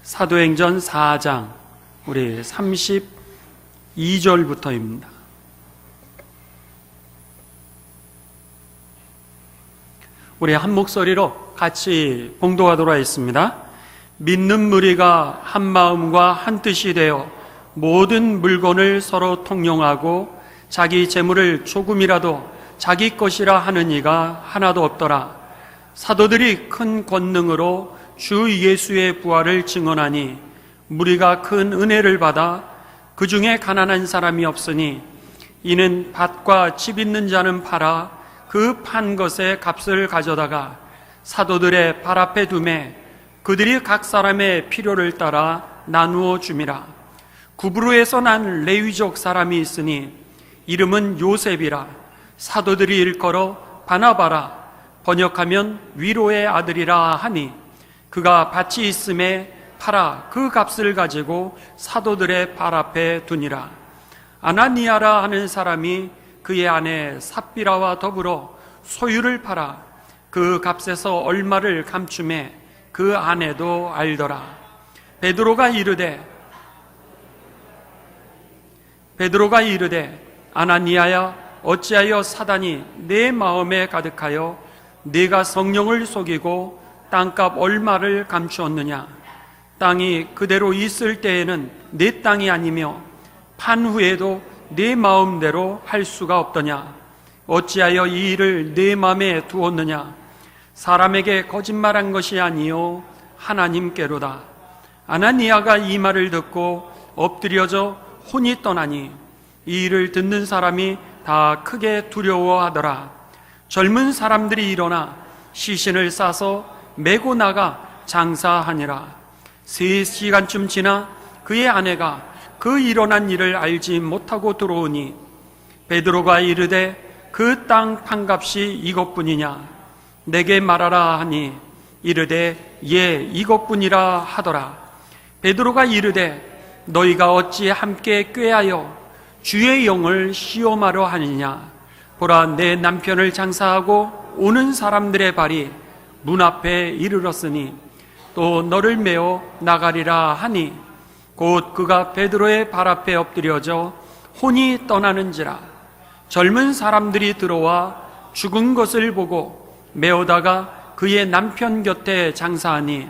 사도행전 4장 우리 32절부터입니다. 우리 한 목소리로 같이 봉독하도록 하겠습니다. 믿는 무리가 한 마음과 한 뜻이 되어 모든 물건을 서로 통용하고 자기 재물을 조금이라도 자기 것이라 하는 이가 하나도 없더라. 사도들이 큰 권능으로 주 예수의 부활을 증언하니 무리가 큰 은혜를 받아 그 중에 가난한 사람이 없으니 이는 밭과 집 있는 자는 팔아 그 판 것의 값을 가져다가 사도들의 발 앞에 두매 그들이 각 사람의 필요를 따라 나누어 줌이라. 구브로에서 난 레위족 사람이 있으니 이름은 요셉이라. 사도들이 일컬어 바나바라, 번역하면 위로의 아들이라 하니 그가 밭이 있음에 팔아 그 값을 가지고 사도들의 발 앞에 두니라. 아나니아라 하는 사람이 그의 아내 삽비라와 더불어 소유를 팔아 그 값에서 얼마를 감춤해 그 아내도 알더라. 베드로가 이르되 아나니아야, 어찌하여 사단이 내 마음에 가득하여 네가 성령을 속이고 땅값 얼마를 감추었느냐? 땅이 그대로 있을 때에는 내 땅이 아니며 판 후에도 내 마음대로 할 수가 없더냐? 어찌하여 이 일을 내 마음에 두었느냐? 사람에게 거짓말한 것이 아니요 하나님께로다. 아나니아가 이 말을 듣고 엎드려져 혼이 떠나니 이 일을 듣는 사람이 다 크게 두려워하더라. 젊은 사람들이 일어나 시신을 싸서 메고 나가 장사하니라. 3시간쯤 지나 그의 아내가 그 일어난 일을 알지 못하고 들어오니 베드로가 이르되 그 땅 판값이 이것뿐이냐? 내게 말하라 하니 이르되 예, 이것뿐이라 하더라. 베드로가 이르되 너희가 어찌 함께 꾀하여 주의 영을 시험하려 하느냐? 보라, 내 남편을 장사하고 오는 사람들의 발이 문 앞에 이르렀으니 또 너를 메어 나가리라 하니 곧 그가 베드로의 발 앞에 엎드려져 혼이 떠나는지라. 젊은 사람들이 들어와 죽은 것을 보고 메어다가 그의 남편 곁에 장사하니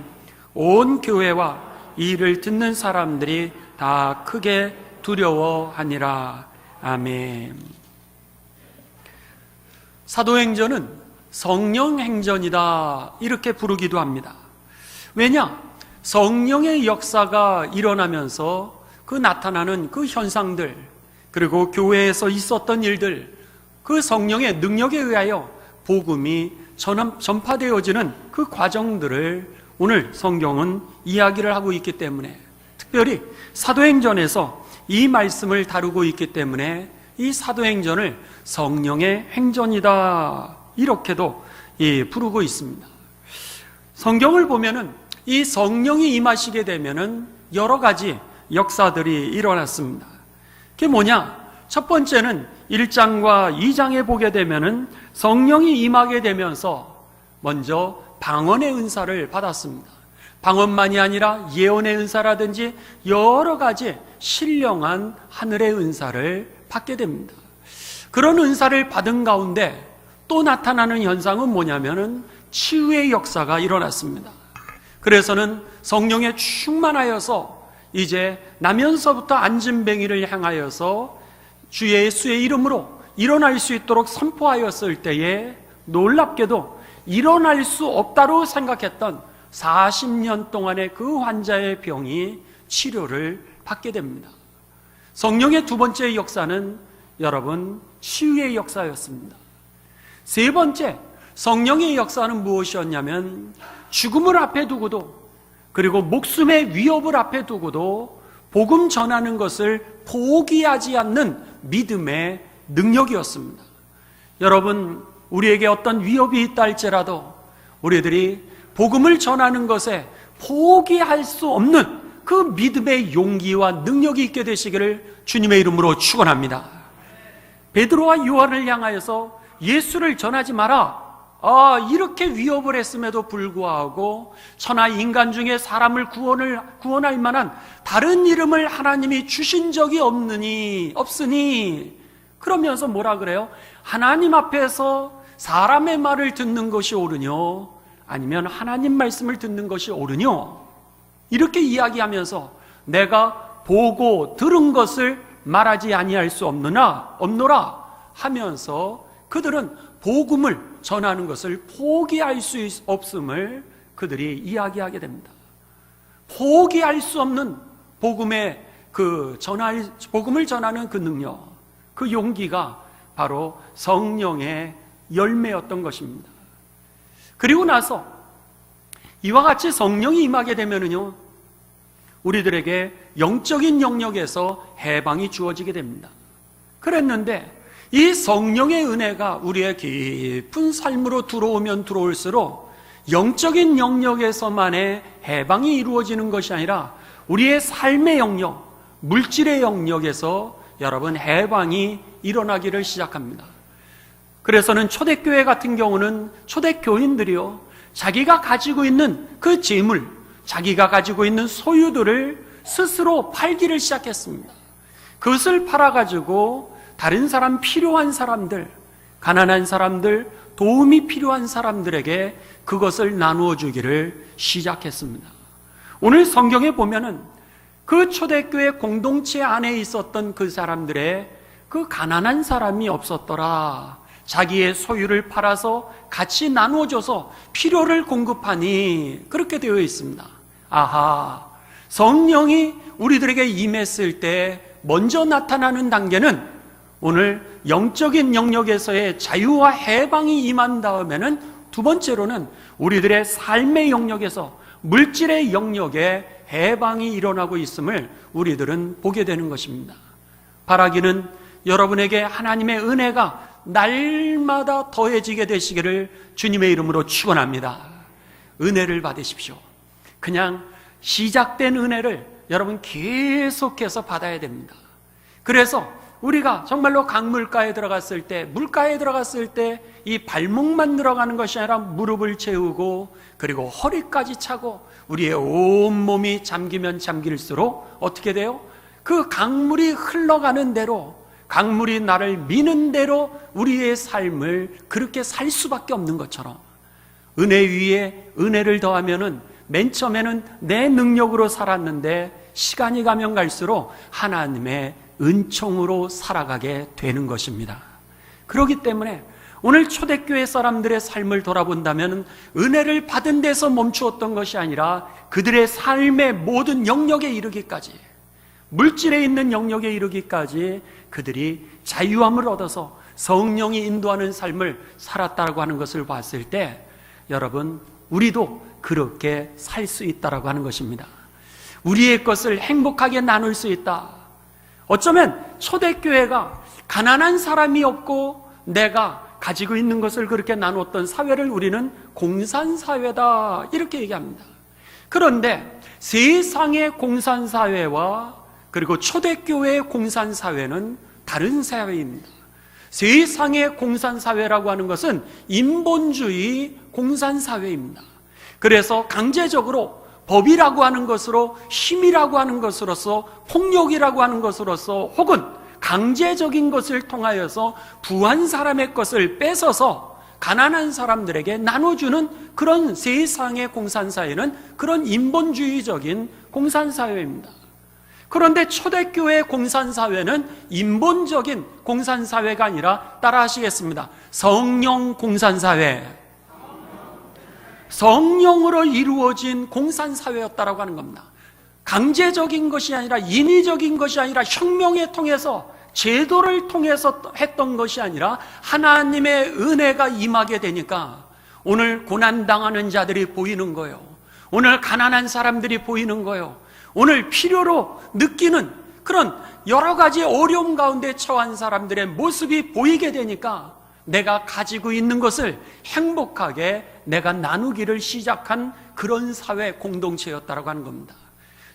온 교회와 이 일을 듣는 사람들이 다 크게 두려워하니라. 아멘. 사도행전은 성령행전이다 이렇게 부르기도 합니다. 왜냐? 성령의 역사가 일어나면서 그 나타나는 그 현상들, 그리고 교회에서 있었던 일들, 그 성령의 능력에 의하여 복음이 전파되어지는 그 과정들을 오늘 성경은 이야기를 하고 있기 때문에, 특별히 사도행전에서 이 말씀을 다루고 있기 때문에 이 사도행전을 성령의 행전이다 이렇게도 부르고 있습니다. 성경을 보면은 이 성령이 임하시게 되면은 여러 가지 역사들이 일어났습니다. 그게 뭐냐? 첫 번째는 1장과 2장에 보게 되면은 성령이 임하게 되면서 먼저 방언의 은사를 받았습니다. 방언만이 아니라 예언의 은사라든지 여러 가지 신령한 하늘의 은사를 받게 됩니다. 그런 은사를 받은 가운데 또 나타나는 현상은 뭐냐면은 치유의 역사가 일어났습니다. 그래서는 성령에 충만하여서 이제 나면서부터 앉은뱅이를 향하여서 주 예수의 이름으로 일어날 수 있도록 선포하였을 때에 놀랍게도 일어날 수 없다고 생각했던 40년 동안의 그 환자의 병이 치료를 받게 됩니다. 성령의 두 번째 역사는 여러분 치유의 역사였습니다. 세 번째 성령의 역사는 무엇이었냐면 죽음을 앞에 두고도, 그리고 목숨의 위협을 앞에 두고도 복음 전하는 것을 포기하지 않는 믿음의 능력이었습니다. 여러분, 우리에게 어떤 위협이 있다 할지라도 우리들이 복음을 전하는 것에 포기할 수 없는 그 믿음의 용기와 능력이 있게 되시기를 주님의 이름으로 축원합니다. 베드로와 요한을 향하여서 예수를 전하지 마라, 이렇게 위협을 했음에도 불구하고 천하 인간 중에 사람을 구원할 만한 다른 이름을 하나님이 주신 적이 없으니 그러면서 뭐라 그래요? 하나님 앞에서 사람의 말을 듣는 것이 옳으뇨? 아니면 하나님 말씀을 듣는 것이 옳으뇨? 이렇게 이야기하면서 내가 보고 들은 것을 말하지 아니할 수 없노라 하면서 그들은 복음을 전하는 것을 포기할 수 없음을 그들이 이야기하게 됩니다. 포기할 수 없는 복음을 전하는 그 능력, 그 용기가 바로 성령의 열매였던 것입니다. 그리고 나서 이와 같이 성령이 임하게 되면은요, 우리들에게 영적인 영역에서 해방이 주어지게 됩니다. 그랬는데 이 성령의 은혜가 우리의 깊은 삶으로 들어오면 들어올수록 영적인 영역에서만의 해방이 이루어지는 것이 아니라 우리의 삶의 영역, 물질의 영역에서 여러분 해방이 일어나기를 시작합니다. 그래서는 초대교회 같은 경우는 초대교인들이요, 자기가 가지고 있는 그 재물, 자기가 가지고 있는 소유들을 스스로 팔기를 시작했습니다. 그것을 팔아가지고 다른 사람, 필요한 사람들, 가난한 사람들, 도움이 필요한 사람들에게 그것을 나누어 주기를 시작했습니다. 오늘 성경에 보면은 그 초대교회 공동체 안에 있었던 그 사람들의 그 가난한 사람이 없었더라. 자기의 소유를 팔아서 같이 나누어줘서 필요를 공급하니 그렇게 되어 있습니다. 아하, 성령이 우리들에게 임했을 때 먼저 나타나는 단계는 오늘 영적인 영역에서의 자유와 해방이 임한 다음에는 두 번째로는 우리들의 삶의 영역에서 물질의 영역에 해방이 일어나고 있음을 우리들은 보게 되는 것입니다. 바라기는 여러분에게 하나님의 은혜가 날마다 더해지게 되시기를 주님의 이름으로 축원합니다. 은혜를 받으십시오. 그냥 시작된 은혜를 여러분 계속해서 받아야 됩니다. 그래서 우리가 정말로 강물가에 들어갔을 때, 물가에 들어갔을 때 이 발목만 들어가는 것이 아니라 무릎을 채우고 그리고 허리까지 차고 우리의 온몸이 잠기면 잠길수록 어떻게 돼요? 그 강물이 흘러가는 대로, 강물이 나를 미는 대로 우리의 삶을 그렇게 살 수밖에 없는 것처럼 은혜 위에 은혜를 더하면은 맨 처음에는 내 능력으로 살았는데 시간이 가면 갈수록 하나님의 은총으로 살아가게 되는 것입니다. 그렇기 때문에 오늘 초대교회 사람들의 삶을 돌아본다면 은혜를 받은 데서 멈추었던 것이 아니라 그들의 삶의 모든 영역에 이르기까지, 물질에 있는 영역에 이르기까지 그들이 자유함을 얻어서 성령이 인도하는 삶을 살았다고 하는 것을 봤을 때 여러분, 우리도 그렇게 살 수 있다라고 하는 것입니다. 우리의 것을 행복하게 나눌 수 있다. 어쩌면 초대교회가 가난한 사람이 없고 내가 가지고 있는 것을 그렇게 나눴던 사회를 우리는 공산사회다 이렇게 얘기합니다. 그런데 세상의 공산사회와 그리고 초대교회의 공산사회는 다른 사회입니다. 세상의 공산사회라고 하는 것은 인본주의 공산사회입니다. 그래서 강제적으로 법이라고 하는 것으로, 힘이라고 하는 것으로서, 폭력이라고 하는 것으로서 혹은 강제적인 것을 통하여서 부한 사람의 것을 뺏어서 가난한 사람들에게 나눠주는 그런 세상의 공산사회는 그런 인본주의적인 공산사회입니다. 그런데 초대교회의 공산사회는 인본적인 공산사회가 아니라 따라 하시겠습니다. 성령 공산사회, 성령으로 이루어진 공산사회였다라고 하는 겁니다. 강제적인 것이 아니라, 인위적인 것이 아니라, 혁명에 통해서, 제도를 통해서 했던 것이 아니라 하나님의 은혜가 임하게 되니까 오늘 고난당하는 자들이 보이는 거예요. 오늘 가난한 사람들이 보이는 거예요. 오늘 필요로 느끼는 그런 여러 가지 어려움 가운데 처한 사람들의 모습이 보이게 되니까 내가 가지고 있는 것을 행복하게 내가 나누기를 시작한 그런 사회 공동체였다라고 하는 겁니다.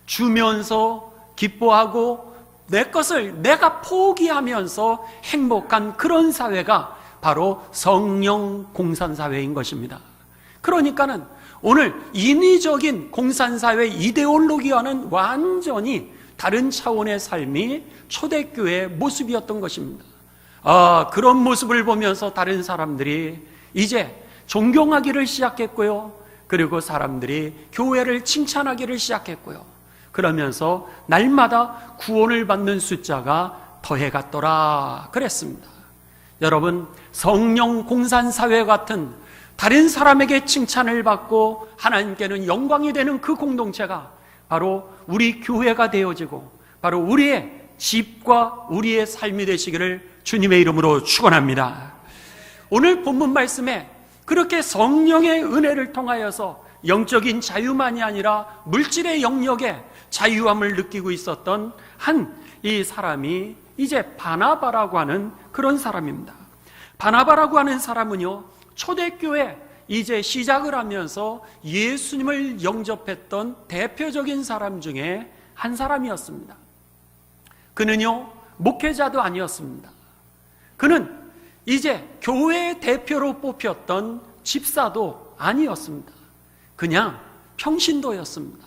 주면서 기뻐하고 내 것을 내가 포기하면서 행복한 그런 사회가 바로 성령 공산사회인 것입니다. 그러니까는 오늘 인위적인 공산사회 이데올로기와는 완전히 다른 차원의 삶이 초대교회의 모습이었던 것입니다. 그런 모습을 보면서 다른 사람들이 이제 존경하기를 시작했고요. 그리고 사람들이 교회를 칭찬하기를 시작했고요. 그러면서 날마다 구원을 받는 숫자가 더해갔더라 그랬습니다. 여러분, 성령 공산사회 같은 다른 사람에게 칭찬을 받고 하나님께는 영광이 되는 그 공동체가 바로 우리 교회가 되어지고 바로 우리의 집과 우리의 삶이 되시기를 주님의 이름으로 축원합니다. 오늘 본문 말씀에 그렇게 성령의 은혜를 통하여서 영적인 자유만이 아니라 물질의 영역에 자유함을 느끼고 있었던 이 사람이 이제 바나바라고 하는 그런 사람입니다. 바나바라고 하는 사람은요, 초대교회 이제 시작을 하면서 예수님을 영접했던 대표적인 사람 중에 한 사람이었습니다. 그는요, 목회자도 아니었습니다. 그는 이제 교회의 대표로 뽑혔던 집사도 아니었습니다. 그냥 평신도였습니다.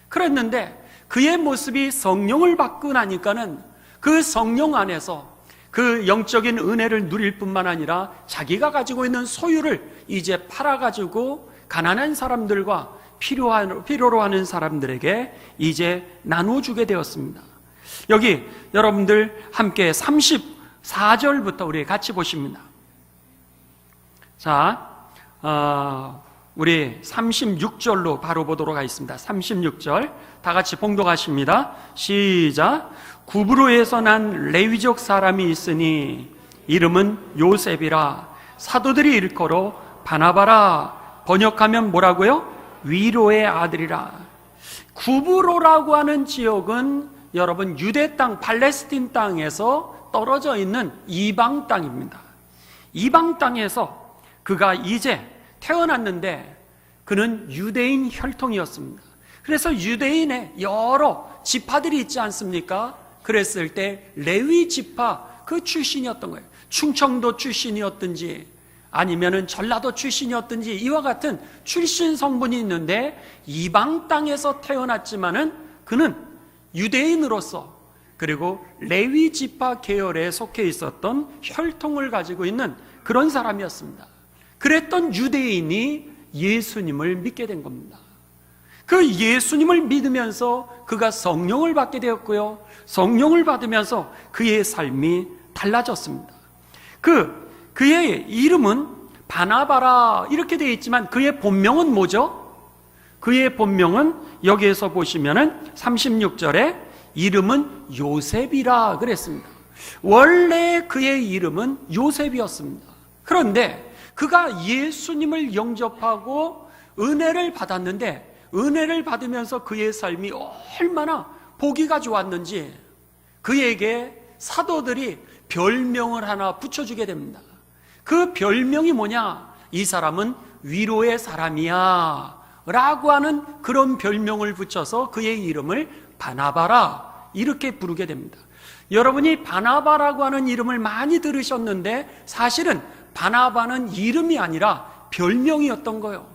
그랬는데 그의 모습이 성령을 받고 나니까는 그 성령 안에서 그 영적인 은혜를 누릴 뿐만 아니라 자기가 가지고 있는 소유를 이제 팔아가지고 가난한 사람들과 필요로 하는 사람들에게 이제 나눠주게 되었습니다. 여기 여러분들 함께 34절부터 우리 같이 보십니다. 자, 우리 36절로 바로 보도록 하겠습니다. 36절 다 같이 봉독하십니다. 시작. 구브로에서 난 레위족 사람이 있으니 이름은 요셉이라. 사도들이 일컬어 바나바라. 번역하면 뭐라고요? 위로의 아들이라. 구브로라고 하는 지역은 여러분 유대 땅, 팔레스틴 땅에서 떨어져 있는 이방 땅입니다. 이방 땅에서 그가 이제 태어났는데 그는 유대인 혈통이었습니다. 그래서 유대인의 여러 지파들이 있지 않습니까? 그랬을 때 레위 지파 그 출신이었던 거예요. 충청도 출신이었든지 아니면은 전라도 출신이었든지 이와 같은 출신 성분이 있는데 이방 땅에서 태어났지만은 그는 유대인으로서 그리고 레위 지파 계열에 속해 있었던 혈통을 가지고 있는 그런 사람이었습니다. 그랬던 유대인이 예수님을 믿게 된 겁니다. 그 예수님을 믿으면서 그가 성령을 받게 되었고요. 성령을 받으면서 그의 삶이 달라졌습니다. 그의 이름은 바나바라 이렇게 되어 있지만 그의 본명은 뭐죠? 그의 본명은 여기에서 보시면은 36절에 이름은 요셉이라 그랬습니다. 원래 그의 이름은 요셉이었습니다. 그런데 그가 예수님을 영접하고 은혜를 받았는데 은혜를 받으면서 그의 삶이 얼마나 보기가 좋았는지 그에게 사도들이 별명을 하나 붙여주게 됩니다. 그 별명이 뭐냐? 이 사람은 위로의 사람이야 라고 하는 그런 별명을 붙여서 그의 이름을 바나바라 이렇게 부르게 됩니다. 여러분이 바나바라고 하는 이름을 많이 들으셨는데 사실은 바나바는 이름이 아니라 별명이었던 거예요.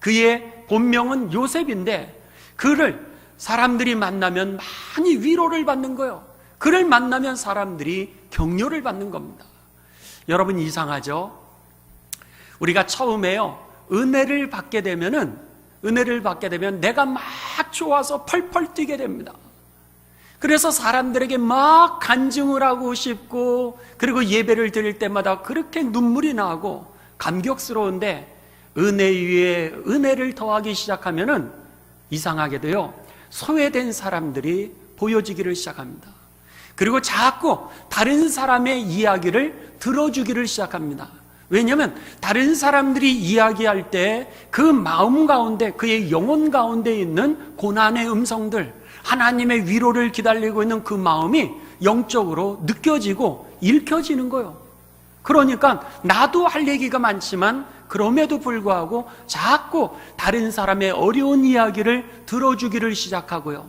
그의 본명은 요셉인데 그를 사람들이 만나면 많이 위로를 받는 거예요. 그를 만나면 사람들이 격려를 받는 겁니다. 여러분 이상하죠? 우리가 처음에요 은혜를 받게 되면 내가 막 좋아서 펄펄 뛰게 됩니다. 그래서 사람들에게 막 간증을 하고 싶고 그리고 예배를 드릴 때마다 그렇게 눈물이 나고 감격스러운데 은혜 위에 은혜를 더하기 시작하면은 이상하게도요 소외된 사람들이 보여지기를 시작합니다. 그리고 자꾸 다른 사람의 이야기를 들어주기를 시작합니다. 왜냐하면 다른 사람들이 이야기할 때 그 마음 가운데 그의 영혼 가운데 있는 고난의 음성들 하나님의 위로를 기다리고 있는 그 마음이 영적으로 느껴지고 읽혀지는 거예요. 그러니까 나도 할 얘기가 많지만 그럼에도 불구하고 자꾸 다른 사람의 어려운 이야기를 들어주기를 시작하고요.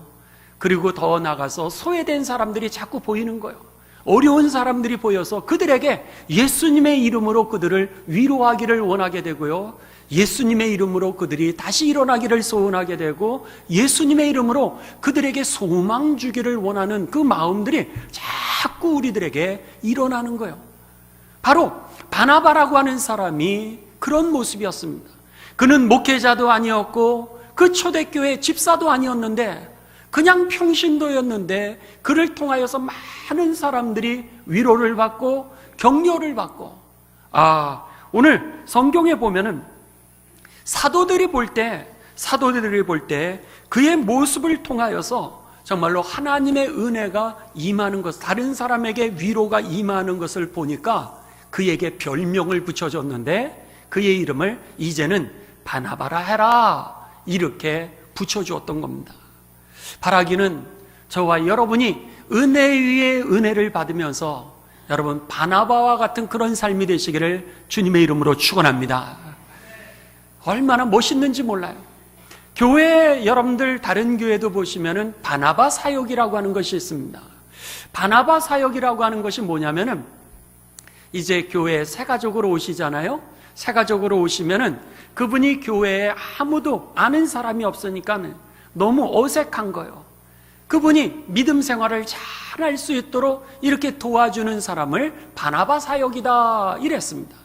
그리고 더 나가서 소외된 사람들이 자꾸 보이는 거예요. 어려운 사람들이 보여서 그들에게 예수님의 이름으로 그들을 위로하기를 원하게 되고요, 예수님의 이름으로 그들이 다시 일어나기를 소원하게 되고, 예수님의 이름으로 그들에게 소망 주기를 원하는 그 마음들이 자꾸 우리들에게 일어나는 거예요. 바로 바나바라고 하는 사람이 그런 모습이었습니다. 그는 목회자도 아니었고 그 초대교회 집사도 아니었는데 그냥 평신도였는데, 그를 통하여서 많은 사람들이 위로를 받고 격려를 받고, 오늘 성경에 보면은 사도들이 볼 때 그의 모습을 통하여서 정말로 하나님의 은혜가 임하는 것, 다른 사람에게 위로가 임하는 것을 보니까 그에게 별명을 붙여줬는데, 그의 이름을 이제는 바나바라 해라, 이렇게 붙여주었던 겁니다. 바라기는 저와 여러분이 은혜 위에 은혜를 받으면서 여러분 바나바와 같은 그런 삶이 되시기를 주님의 이름으로 축원합니다. 얼마나 멋있는지 몰라요. 교회 여러분들 다른 교회도 보시면은 바나바 사역이라고 하는 것이 있습니다. 바나바 사역이라고 하는 것이 뭐냐면은, 이제 교회에 새 가족으로 오시잖아요. 새 가족으로 오시면은 그분이 교회에 아무도 아는 사람이 없으니까 너무 어색한 거예요. 그분이 믿음 생활을 잘 할 수 있도록 이렇게 도와주는 사람을 바나바 사역이다 이랬습니다.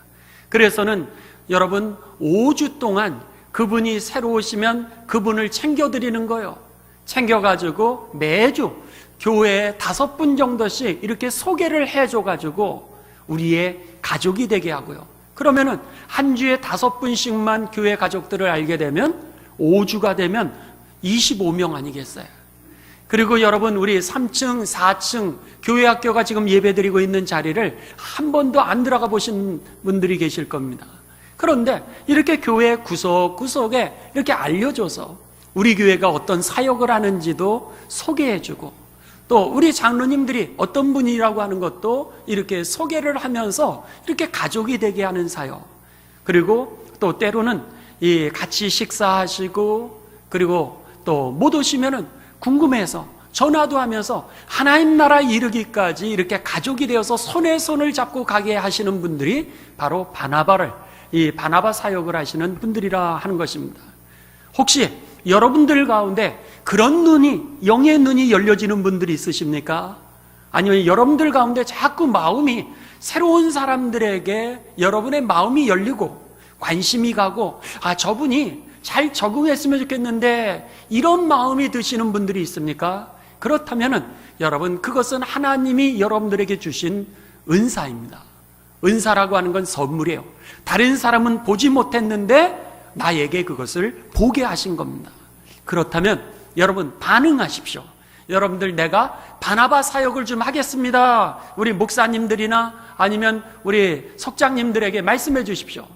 그래서는 여러분 5주 동안 그분이 새로 오시면 그분을 챙겨드리는 거예요. 챙겨가지고 매주 교회에 5분 정도씩 이렇게 소개를 해줘가지고 우리의 가족이 되게 하고요. 그러면은 한 주에 5분씩만 교회 가족들을 알게 되면 5주가 되면 25명 아니겠어요? 그리고 여러분, 우리 3층, 4층 교회 학교가 지금 예배드리고 있는 자리를 한 번도 안 들어가 보신 분들이 계실 겁니다. 그런데 이렇게 교회 구석구석에 이렇게 알려줘서 우리 교회가 어떤 사역을 하는지도 소개해주고, 또 우리 장로님들이 어떤 분이라고 하는 것도 이렇게 소개를 하면서 이렇게 가족이 되게 하는 사역, 그리고 또 때로는 같이 식사하시고, 그리고 또 못 오시면은 궁금해서 전화도 하면서 하나님 나라에 이르기까지 이렇게 가족이 되어서 손에 손을 잡고 가게 하시는 분들이 바로 이 바나바 사역을 하시는 분들이라 하는 것입니다. 혹시 여러분들 가운데 그런 영의 눈이 열려지는 분들이 있으십니까? 아니면 여러분들 가운데 자꾸 마음이 새로운 사람들에게 여러분의 마음이 열리고 관심이 가고, 저분이 잘 적응했으면 좋겠는데, 이런 마음이 드시는 분들이 있습니까? 그렇다면은 여러분, 그것은 하나님이 여러분들에게 주신 은사입니다. 은사라고 하는 건 선물이에요. 다른 사람은 보지 못했는데 나에게 그것을 보게 하신 겁니다. 그렇다면 여러분 반응하십시오. 여러분들, 내가 바나바 사역을 좀 하겠습니다, 우리 목사님들이나 아니면 우리 석장님들에게 말씀해 주십시오.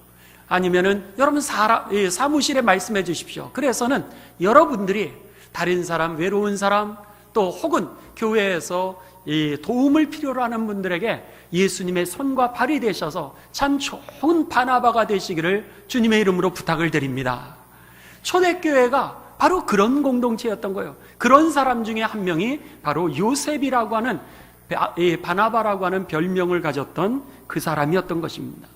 아니면은 여러분 사무실에 말씀해 주십시오. 그래서는 여러분들이 다른 사람, 외로운 사람, 또 혹은 교회에서 이 도움을 필요로 하는 분들에게 예수님의 손과 발이 되셔서 참 좋은 바나바가 되시기를 주님의 이름으로 부탁을 드립니다. 초대교회가 바로 그런 공동체였던 거예요. 그런 사람 중에 한 명이 바로 요셉이라고 하는, 바나바라고 하는 별명을 가졌던 그 사람이었던 것입니다.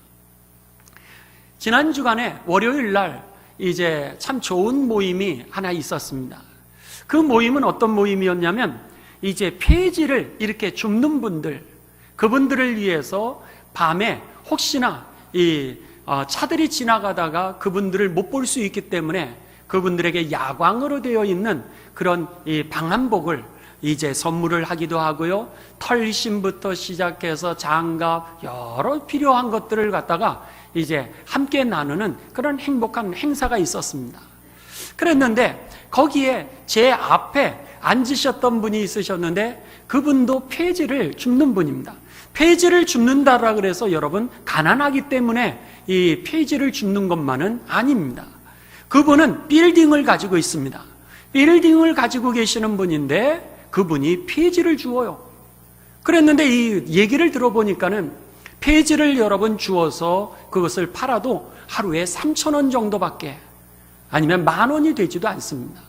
지난 주간에 월요일 날 이제 참 좋은 모임이 하나 있었습니다. 그 모임은 어떤 모임이었냐면, 이제 폐지를 이렇게 줍는 분들, 그분들을 위해서 밤에 혹시나 차들이 지나가다가 그분들을 못 볼 수 있기 때문에 그분들에게 야광으로 되어 있는 그런 방한복을 이제 선물을 하기도 하고요, 털심부터 시작해서 장갑, 여러 필요한 것들을 갖다가 이제 함께 나누는 그런 행복한 행사가 있었습니다. 그랬는데 거기에 제 앞에 앉으셨던 분이 있으셨는데, 그분도 폐지를 줍는 분입니다. 폐지를 줍는다라 그래서 여러분 가난하기 때문에 이 폐지를 줍는 것만은 아닙니다. 그분은 빌딩을 가지고 있습니다. 빌딩을 가지고 계시는 분인데 그분이 폐지를 주어요. 그랬는데 이 얘기를 들어보니까는 폐지를 여러분 주어서 그것을 팔아도 하루에 3,000원 정도밖에, 아니면 10,000원이 되지도 않습니다.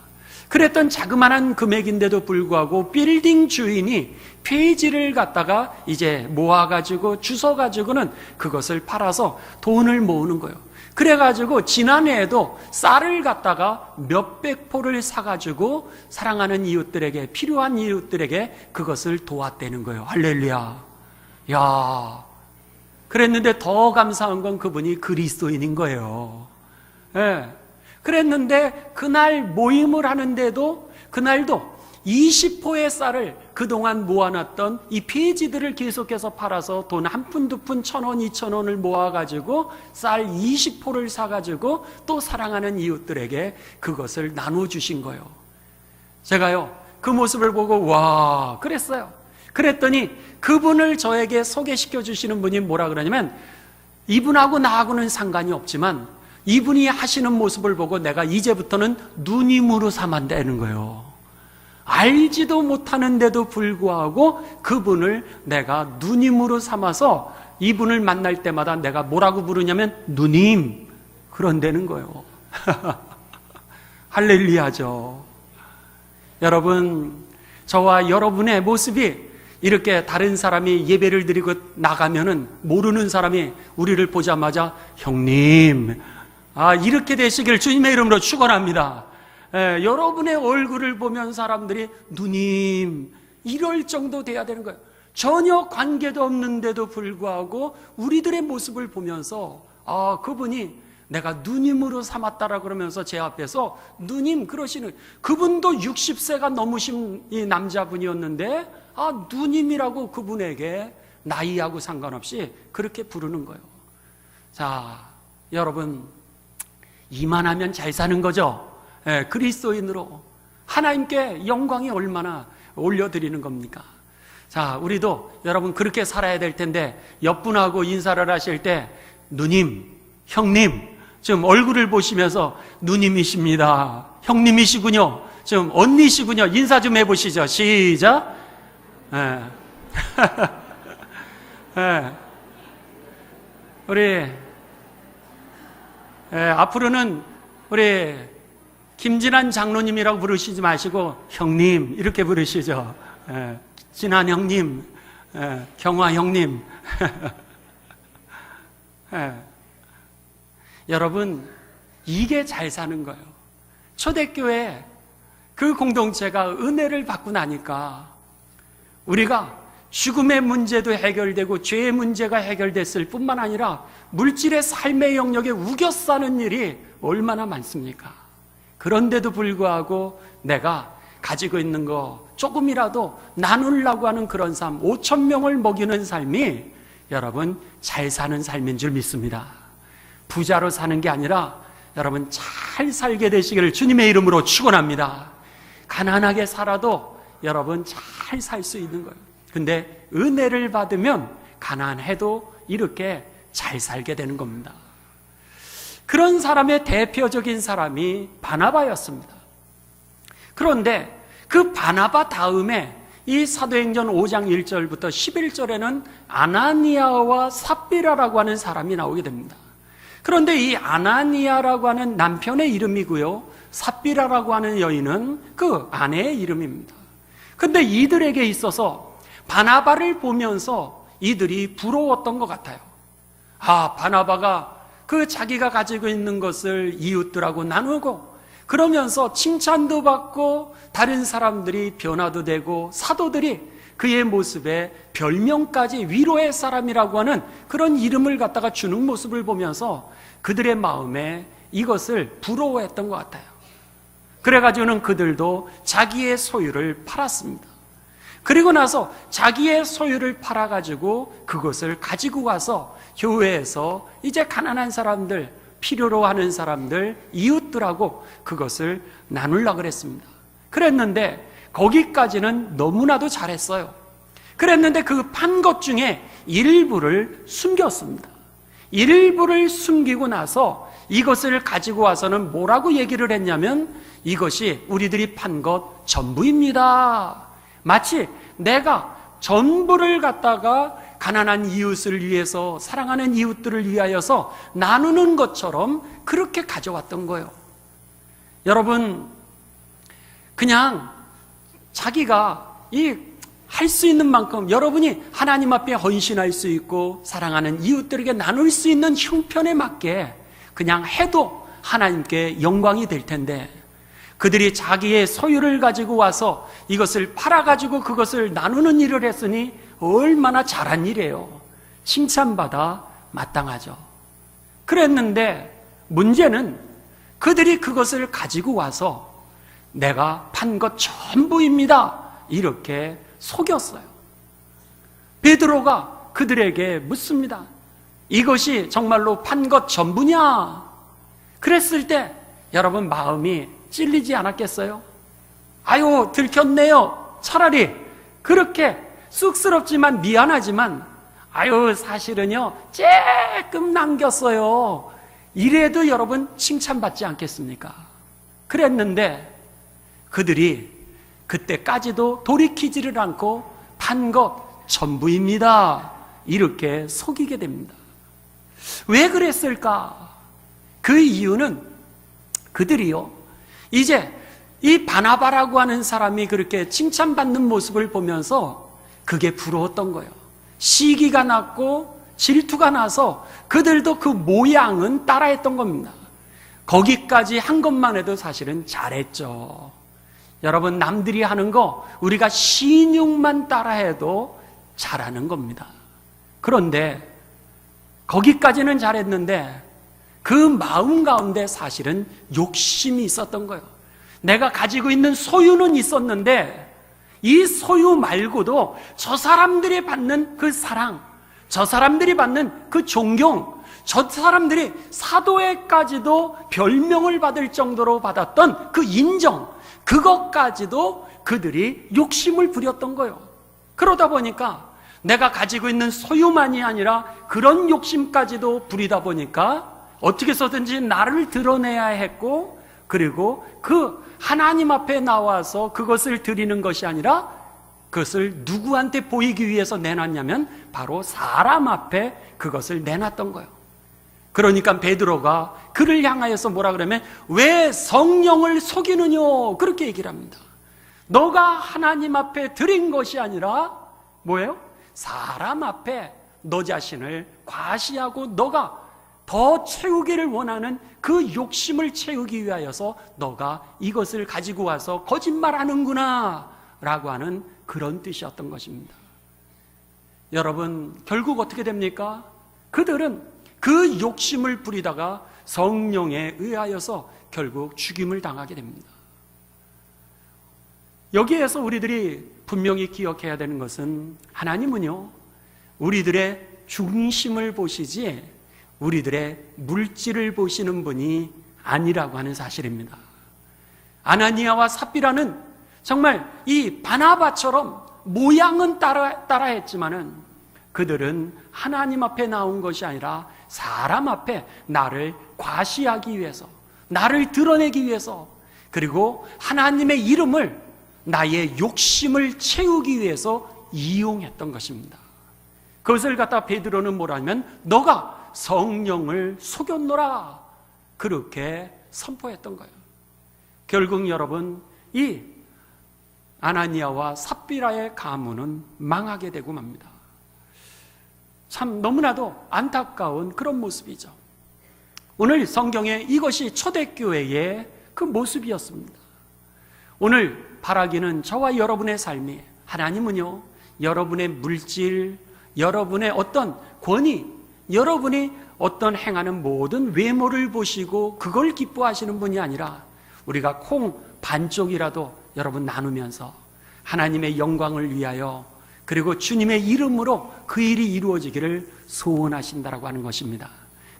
그랬던 자그마한 금액인데도 불구하고 빌딩 주인이 폐지를 갖다가 이제 모아가지고 주워가지고는 그것을 팔아서 돈을 모으는 거예요. 그래가지고 지난해에도 쌀을 갖다가 몇백 포를 사가지고 사랑하는 이웃들에게, 필요한 이웃들에게 그것을 도왔다는 거예요. 할렐루야. 야, 그랬는데 더 감사한 건 그분이 그리스도인인 거예요. 예. 그랬는데 그날 모임을 하는데도 그날도 20포의 쌀을 그동안 모아놨던 이 폐지들을 계속해서 팔아서 돈 한 푼, 두 푼, 1,000원, 2,000원을 모아가지고 쌀 20포를 사가지고 또 사랑하는 이웃들에게 그것을 나눠주신 거예요. 제가요, 그 모습을 보고 와, 그랬어요. 그랬더니 그분을 저에게 소개시켜 주시는 분이 뭐라 그러냐면, 이분하고 나하고는 상관이 없지만 이분이 하시는 모습을 보고 내가 이제부터는 누님으로 삼았다는 거예요. 알지도 못하는데도 불구하고 그분을 내가 누님으로 삼아서 이분을 만날 때마다 내가 뭐라고 부르냐면 누님, 그런다는 거예요. 할렐루야죠. 여러분, 저와 여러분의 모습이 이렇게 다른 사람이 예배를 드리고 나가면은 모르는 사람이 우리를 보자마자 형님, 이렇게 되시길 주님의 이름으로 축원합니다. 여러분의 얼굴을 보면 사람들이 누님, 이럴 정도 돼야 되는 거예요. 전혀 관계도 없는데도 불구하고 우리들의 모습을 보면서 그분이 내가 누님으로 삼았다라 그러면서 제 앞에서 누님 그러시는, 그분도 60세가 넘으신 이 남자분이었는데 누님이라고 그분에게 나이하고 상관없이 그렇게 부르는 거예요. 자, 여러분, 이만하면 잘 사는 거죠. 그리스도인으로 하나님께 영광이 얼마나 올려드리는 겁니까? 자, 우리도 여러분 그렇게 살아야 될 텐데 옆분하고 인사를 하실 때 누님, 형님, 좀 얼굴을 보시면서 누님이십니다, 형님이시군요, 좀 언니시군요, 인사 좀 해보시죠. 시작. 우리 앞으로는 우리 김진환 장로님이라고 부르시지 마시고 형님 이렇게 부르시죠. 진환 형님, 경화 형님. 여러분, 이게 잘 사는 거예요. 초대교회 그 공동체가 은혜를 받고 나니까 우리가 죽음의 문제도 해결되고 죄의 문제가 해결됐을 뿐만 아니라 물질의 삶의 영역에 우겨 싸는 일이 얼마나 많습니까? 그런데도 불구하고 내가 가지고 있는 거 조금이라도 나누려고 하는 그런 삶, 5,000명을 먹이는 삶이 여러분 잘 사는 삶인 줄 믿습니다. 부자로 사는 게 아니라 여러분 잘 살게 되시기를 주님의 이름으로 축원합니다. 가난하게 살아도 여러분 잘 살 수 있는 거예요. 근데 은혜를 받으면 가난해도 이렇게 잘 살게 되는 겁니다. 그런 사람의 대표적인 사람이 바나바였습니다. 그런데 그 바나바 다음에 이 사도행전 5장 1절부터 11절에는 아나니아와 삽비라라고 하는 사람이 나오게 됩니다. 그런데 이 아나니아라고 하는 남편의 이름이고요, 삽비라라고 하는 여인은 그 아내의 이름입니다. 근데 이들에게 있어서 바나바를 보면서 이들이 부러웠던 것 같아요. 바나바가 그 자기가 가지고 있는 것을 이웃들하고 나누고 그러면서 칭찬도 받고 다른 사람들이 변화도 되고 사도들이 그의 모습에 별명까지 위로의 사람이라고 하는 그런 이름을 갖다가 주는 모습을 보면서 그들의 마음에 이것을 부러워했던 것 같아요. 그래가지고는 그들도 자기의 소유를 팔았습니다. 그리고 나서 자기의 소유를 팔아가지고 그것을 가지고 가서 교회에서 이제 가난한 사람들, 필요로 하는 사람들, 이웃들하고 그것을 나누려고 그랬습니다. 그랬는데 거기까지는 너무나도 잘했어요. 그랬는데 그 판 것 중에 일부를 숨겼습니다. 일부를 숨기고 나서 이것을 가지고 와서는 뭐라고 얘기를 했냐면 이것이 우리들이 판 것 전부입니다. 마치 내가 전부를 갖다가 가난한 이웃을 위해서, 사랑하는 이웃들을 위하여서 나누는 것처럼 그렇게 가져왔던 거예요. 여러분, 그냥 자기가 할 수 있는 만큼 여러분이 하나님 앞에 헌신할 수 있고 사랑하는 이웃들에게 나눌 수 있는 형편에 맞게 그냥 해도 하나님께 영광이 될 텐데, 그들이 자기의 소유를 가지고 와서 이것을 팔아가지고 그것을 나누는 일을 했으니 얼마나 잘한 일이에요. 칭찬받아 마땅하죠. 그랬는데 문제는 그들이 그것을 가지고 와서 내가 판 것 전부입니다, 이렇게 속였어요. 베드로가 그들에게 묻습니다. 이것이 정말로 판 것 전부냐? 그랬을 때 여러분 마음이 찔리지 않았겠어요? 아유, 들켰네요. 차라리 그렇게 쑥스럽지만 미안하지만 아유, 사실은요 조금 남겼어요, 이래도 여러분 칭찬받지 않겠습니까? 그랬는데 그들이 그때까지도 돌이키지를 않고 판 것 전부입니다, 이렇게 속이게 됩니다. 왜 그랬을까? 그 이유는 그들이요, 이제 이 바나바라고 하는 사람이 그렇게 칭찬받는 모습을 보면서 그게 부러웠던 거예요. 시기가 났고 질투가 나서 그들도 그 모양은 따라했던 겁니다. 거기까지 한 것만 해도 사실은 잘했죠. 여러분, 남들이 하는 거 우리가 신용만 따라해도 잘하는 겁니다. 그런데 거기까지는 잘했는데 그 마음 가운데 사실은 욕심이 있었던 거예요. 내가 가지고 있는 소유는 있었는데 이 소유 말고도 저 사람들이 받는 그 사랑, 저 사람들이 받는 그 존경, 저 사람들이 사도에까지도 별명을 받을 정도로 받았던 그 인정, 그것까지도 그들이 욕심을 부렸던 거예요. 그러다 보니까 내가 가지고 있는 소유만이 아니라 그런 욕심까지도 부리다 보니까 어떻게 해서든지 나를 드러내야 했고, 그리고 그 하나님 앞에 나와서 그것을 드리는 것이 아니라 그것을 누구한테 보이기 위해서 내놨냐면 바로 사람 앞에 그것을 내놨던 거예요. 그러니까 베드로가 그를 향하여서 뭐라 그러면 왜 성령을 속이느냐, 그렇게 얘기를 합니다. 너가 하나님 앞에 드린 것이 아니라 뭐예요? 사람 앞에 너 자신을 과시하고 너가 더 채우기를 원하는 그 욕심을 채우기 위하여서 너가 이것을 가지고 와서 거짓말하는구나 라고 하는 그런 뜻이었던 것입니다. 여러분, 결국 어떻게 됩니까? 그들은 그 욕심을 부리다가 성령에 의하여서 결국 죽임을 당하게 됩니다. 여기에서 우리들이 분명히 기억해야 되는 것은 하나님은요, 우리들의 중심을 보시지 우리들의 물질을 보시는 분이 아니라고 하는 사실입니다. 아나니아와 삽비라는 정말 이 바나바처럼 모양은 따라했지만은 그들은 하나님 앞에 나온 것이 아니라 사람 앞에 나를 과시하기 위해서, 나를 드러내기 위해서, 그리고 하나님의 이름을, 나의 욕심을 채우기 위해서 이용했던 것입니다. 그것을 갖다 베드로는 뭐라면 너가 성령을 속였노라, 그렇게 선포했던 거예요. 결국 여러분, 이 아나니아와 삽비라의 가문은 망하게 되고 맙니다. 참 너무나도 안타까운 그런 모습이죠. 오늘 성경에 이것이 초대교회의 그 모습이었습니다. 오늘 바라기는 저와 여러분의 삶이, 하나님은요, 여러분의 물질, 여러분의 어떤 권위, 여러분이 어떤 행하는 모든 외모를 보시고 그걸 기뻐하시는 분이 아니라 우리가 콩 반쪽이라도 여러분 나누면서 하나님의 영광을 위하여, 그리고 주님의 이름으로 그 일이 이루어지기를 소원하신다라고 하는 것입니다.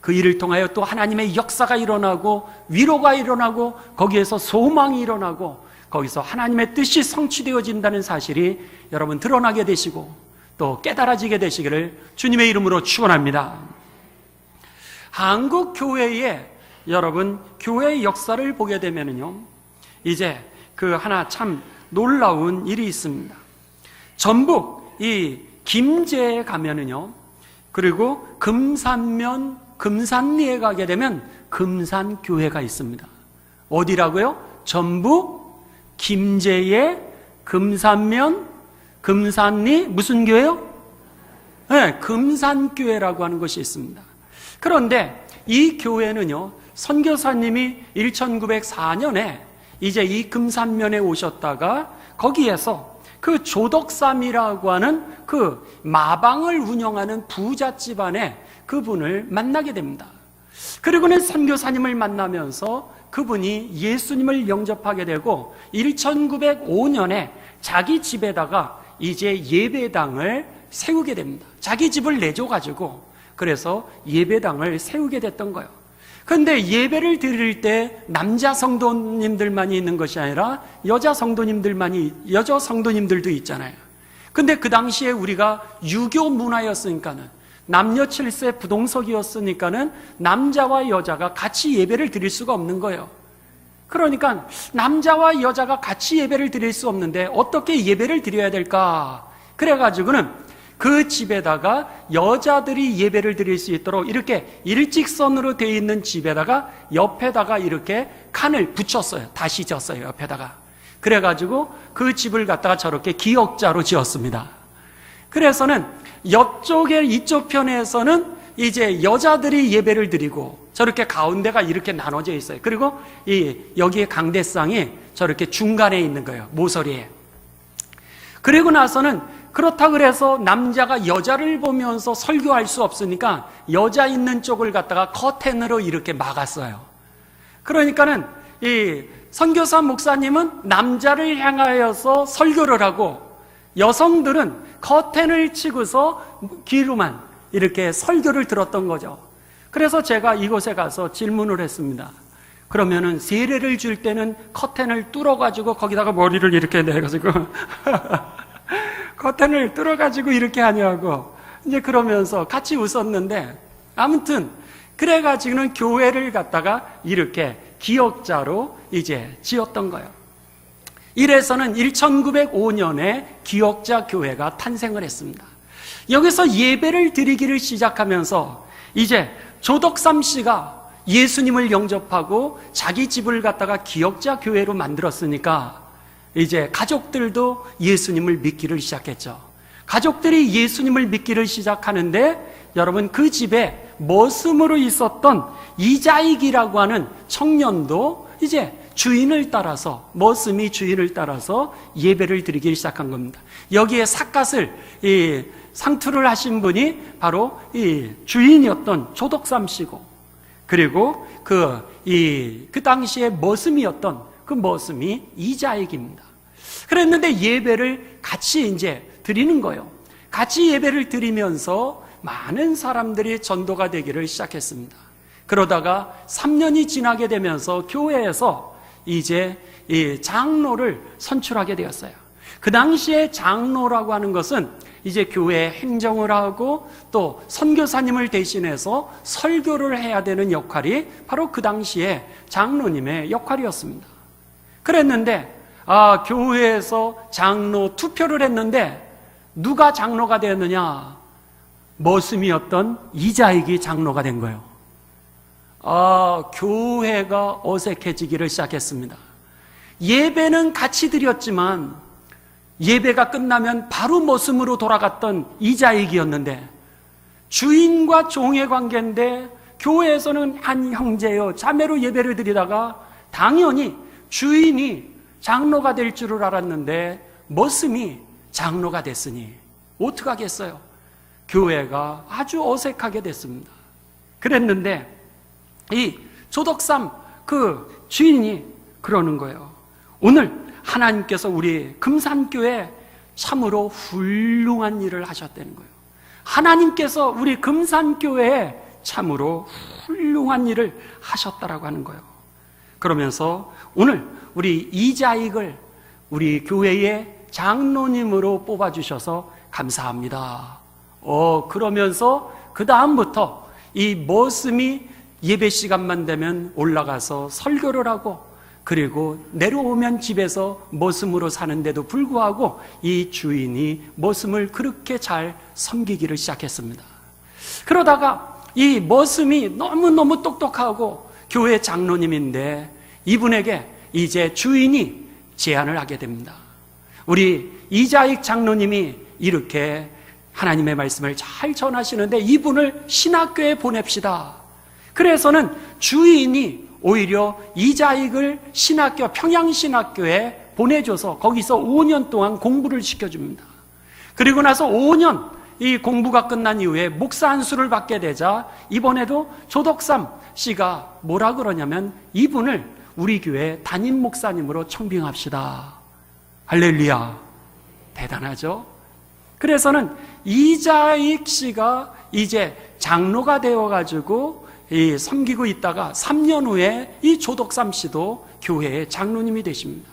그 일을 통하여 또 하나님의 역사가 일어나고 위로가 일어나고 거기에서 소망이 일어나고 거기서 하나님의 뜻이 성취되어진다는 사실이 여러분 드러나게 되시고 또 깨달아지게 되시기를 주님의 이름으로 축원합니다. 한국 교회의 여러분 교회의 역사를 보게 되면은요, 이제 그 하나 참 놀라운 일이 있습니다. 전북 이 김제에 가면은요, 그리고 금산면 금산리에 가게 되면 금산교회가 있습니다. 어디라고요? 전북 김제의 금산면, 금산리 무슨 교회요? 네, 금산교회라고 하는 것이 있습니다. 그런데 이 교회는요, 선교사님이 1904년에 이제 이 금산면에 오셨다가 거기에서 그 조덕삼이라고 하는 그 마방을 운영하는 부자 집안에 그분을 만나게 됩니다. 그리고는 선교사님을 만나면서 그분이 예수님을 영접하게 되고 1905년에 자기 집에다가 이제 예배당을 세우게 됩니다. 자기 집을 내줘가지고 그래서 예배당을 세우게 됐던 거예요. 그런데 예배를 드릴 때 남자 성도님들만이 있는 것이 아니라 여자 성도님들도 있잖아요. 근데 그 당시에 우리가 유교 문화였으니까는 남녀 7세 부동석이었으니까는 남자와 여자가 같이 예배를 드릴 수가 없는 거예요. 그러니까 남자와 여자가 같이 예배를 드릴 수 없는데 어떻게 예배를 드려야 될까? 그래가지고는 그 집에다가 여자들이 예배를 드릴 수 있도록 이렇게 일직선으로 되어 있는 집에다가 옆에다가 이렇게 칸을 붙였어요. 다시 졌어요, 옆에다가. 그래가지고 그 집을 갖다가 저렇게 기역자로 지었습니다. 그래서는 옆쪽에 이쪽 편에서는 이제 여자들이 예배를 드리고 저렇게 가운데가 이렇게 나눠져 있어요. 그리고 여기에 강대상이 저렇게 중간에 있는 거예요, 모서리에. 그리고 나서는 그렇다 그래서 남자가 여자를 보면서 설교할 수 없으니까 여자 있는 쪽을 갖다가 커튼으로 이렇게 막았어요. 그러니까는 이 선교사 목사님은 남자를 향하여서 설교를 하고 여성들은 커튼을 치고서 귀로만 이렇게 설교를 들었던 거죠. 그래서 제가 이곳에 가서 질문을 했습니다. 그러면은 세례를 줄 때는 커튼을 뚫어가지고 거기다가 머리를 이렇게 내가지고 커튼을 뚫어가지고 이렇게 하냐고 이제 그러면서 같이 웃었는데, 아무튼 그래가지고는 교회를 갖다가 이렇게 기역자로 이제 지었던 거예요. 이래서는 1905년에 기역자 교회가 탄생을 했습니다. 여기서 예배를 드리기를 시작하면서 이제 조덕삼 씨가 예수님을 영접하고 자기 집을 갖다가 기역자 교회로 만들었으니까 이제 가족들도 예수님을 믿기를 시작했죠. 가족들이 예수님을 믿기를 시작하는데 여러분, 그 집에 머슴으로 있었던 이자익이라고 하는 청년도 이제 주인을 따라서, 머슴이 주인을 따라서 예배를 드리기 시작한 겁니다. 여기에 삿갓을 상투를 하신 분이 바로 이 주인이었던 조덕삼 씨고, 그리고 그 당시에 머슴이었던 그 머슴이 이자익입니다. 그랬는데 예배를 같이 이제 드리는 거예요. 같이 예배를 드리면서 많은 사람들이 전도가 되기를 시작했습니다. 그러다가 3년이 지나게 되면서 교회에서 이제 이 장로를 선출하게 되었어요. 그 당시에 장로라고 하는 것은 이제 교회 행정을 하고 또 선교사님을 대신해서 설교를 해야 되는 역할이 바로 그 당시에 장로님의 역할이었습니다. 그랬는데 교회에서 장로 투표를 했는데 누가 장로가 되었느냐? 머슴이었던 이자익이 장로가 된 거예요. 교회가 어색해지기를 시작했습니다. 예배는 같이 드렸지만 예배가 끝나면 바로 머슴으로 돌아갔던 이자익이었는데, 주인과 종의 관계인데 교회에서는 한 형제요 자매로 예배를 드리다가 당연히 주인이 장로가 될 줄을 알았는데 머슴이 장로가 됐으니 어떡하겠어요? 교회가 아주 어색하게 됐습니다. 그랬는데 이 조덕삼 그 주인이 그러는 거예요. 오늘 하나님께서 우리 금산교회 참으로 훌륭한 일을 하셨다는 거예요. 하나님께서 우리 금산교회에 참으로 훌륭한 일을 하셨다라고 하는 거예요. 그러면서 오늘 우리 이자익을 우리 교회의 장로님으로 뽑아주셔서 감사합니다. 그러면서 그 다음부터 이 머슴이 예배 시간만 되면 올라가서 설교를 하고, 그리고 내려오면 집에서 머슴으로 사는데도 불구하고 이 주인이 머슴을 그렇게 잘 섬기기를 시작했습니다. 그러다가 이 머슴이 너무너무 똑똑하고 교회 장로님인데 이분에게 이제 주인이 제안을 하게 됩니다. 우리 이자익 장로님이 이렇게 하나님의 말씀을 잘 전하시는데 이분을 신학교에 보냅시다. 그래서는 주인이 오히려 이자익을 평양신학교에 보내줘서 거기서 5년 동안 공부를 시켜줍니다. 그리고 나서 5년 이 공부가 끝난 이후에 목사 안수를 받게 되자 이번에도 조덕삼 씨가 뭐라 그러냐면 이분을 우리 교회 담임 목사님으로 청빙합시다. 할렐루야. 대단하죠? 그래서는 이자익 씨가 이제 장로가 되어가지고 섬기고 있다가 3년 후에 이 조덕삼 씨도 교회의 장로님이 되십니다.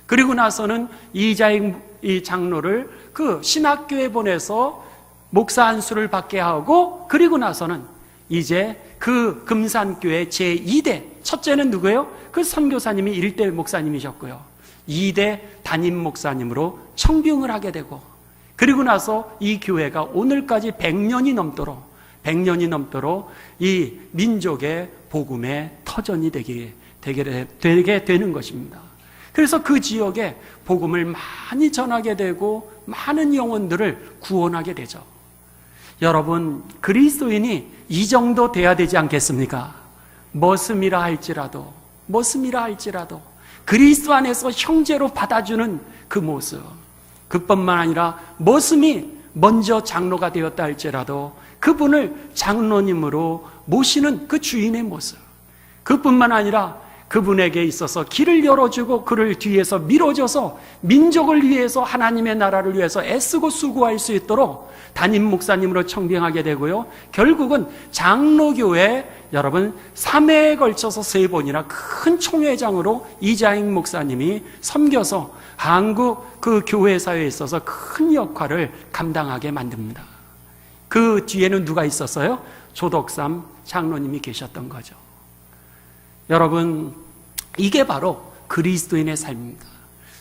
그리고 나서는 이자익 이 장로를 그 신학교에 보내서 목사 안수를 받게 하고, 그리고 나서는 이제 그 금산교회 제2대, 첫째는 누구예요? 그 선교사님이 1대 목사님이셨고요. 2대 담임 목사님으로 청빙을 하게 되고, 그리고 나서 이 교회가 오늘까지 100년이 넘도록 이 민족의 복음의 터전이 되게 되는 것입니다. 그래서 그 지역에 복음을 많이 전하게 되고 많은 영혼들을 구원하게 되죠. 여러분, 그리스도인이 이 정도 돼야 되지 않겠습니까? 머슴이라 할지라도 그리스도 안에서 형제로 받아주는 그 모습, 그뿐만 아니라 머슴이 먼저 장로가 되었다 할지라도 그분을 장로님으로 모시는 그 주인의 모습, 그뿐만 아니라 그분에게 있어서 길을 열어주고 그를 뒤에서 밀어줘서 민족을 위해서, 하나님의 나라를 위해서 애쓰고 수고할 수 있도록 담임 목사님으로 청빙하게 되고요. 결국은 장로교회 여러분 3회에 걸쳐서 3번이나 큰 총회장으로 이자익 목사님이 섬겨서 한국 그 교회 사회에 있어서 큰 역할을 감당하게 만듭니다. 그 뒤에는 누가 있었어요? 조덕삼 장로님이 계셨던 거죠. 여러분, 이게 바로 그리스도인의 삶입니다.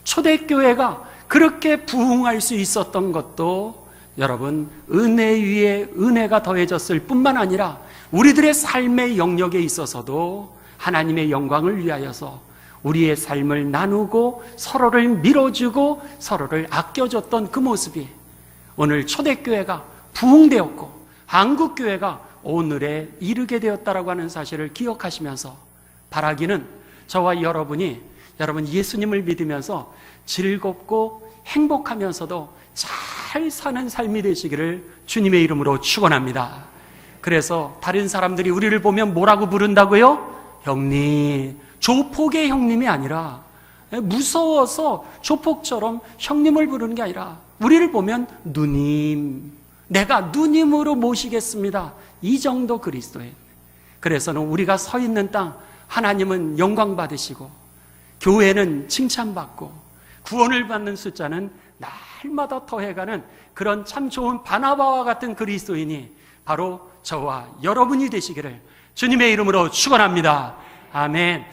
초대교회가 그렇게 부흥할 수 있었던 것도 여러분 은혜 위에 은혜가 더해졌을 뿐만 아니라 우리들의 삶의 영역에 있어서도 하나님의 영광을 위하여서 우리의 삶을 나누고 서로를 밀어주고 서로를 아껴줬던 그 모습이 오늘 초대교회가 부흥되었고 한국교회가 오늘에 이르게 되었다라고 하는 사실을 기억하시면서 바라기는 저와 여러분이 여러분 예수님을 믿으면서 즐겁고 행복하면서도 잘 사는 삶이 되시기를 주님의 이름으로 축원합니다. 그래서 다른 사람들이 우리를 보면 뭐라고 부른다고요? 형님, 조폭의 형님이 아니라, 무서워서 조폭처럼 형님을 부르는 게 아니라 우리를 보면 누님, 내가 누님으로 모시겠습니다. 이 정도 그리스도인. 그래서는 우리가 서 있는 땅 하나님은 영광 받으시고 교회는 칭찬받고 구원을 받는 숫자는 날마다 더해가는 그런 참 좋은 바나바와 같은 그리스도인이 바로 저와 여러분이 되시기를 주님의 이름으로 축원합니다. 아멘.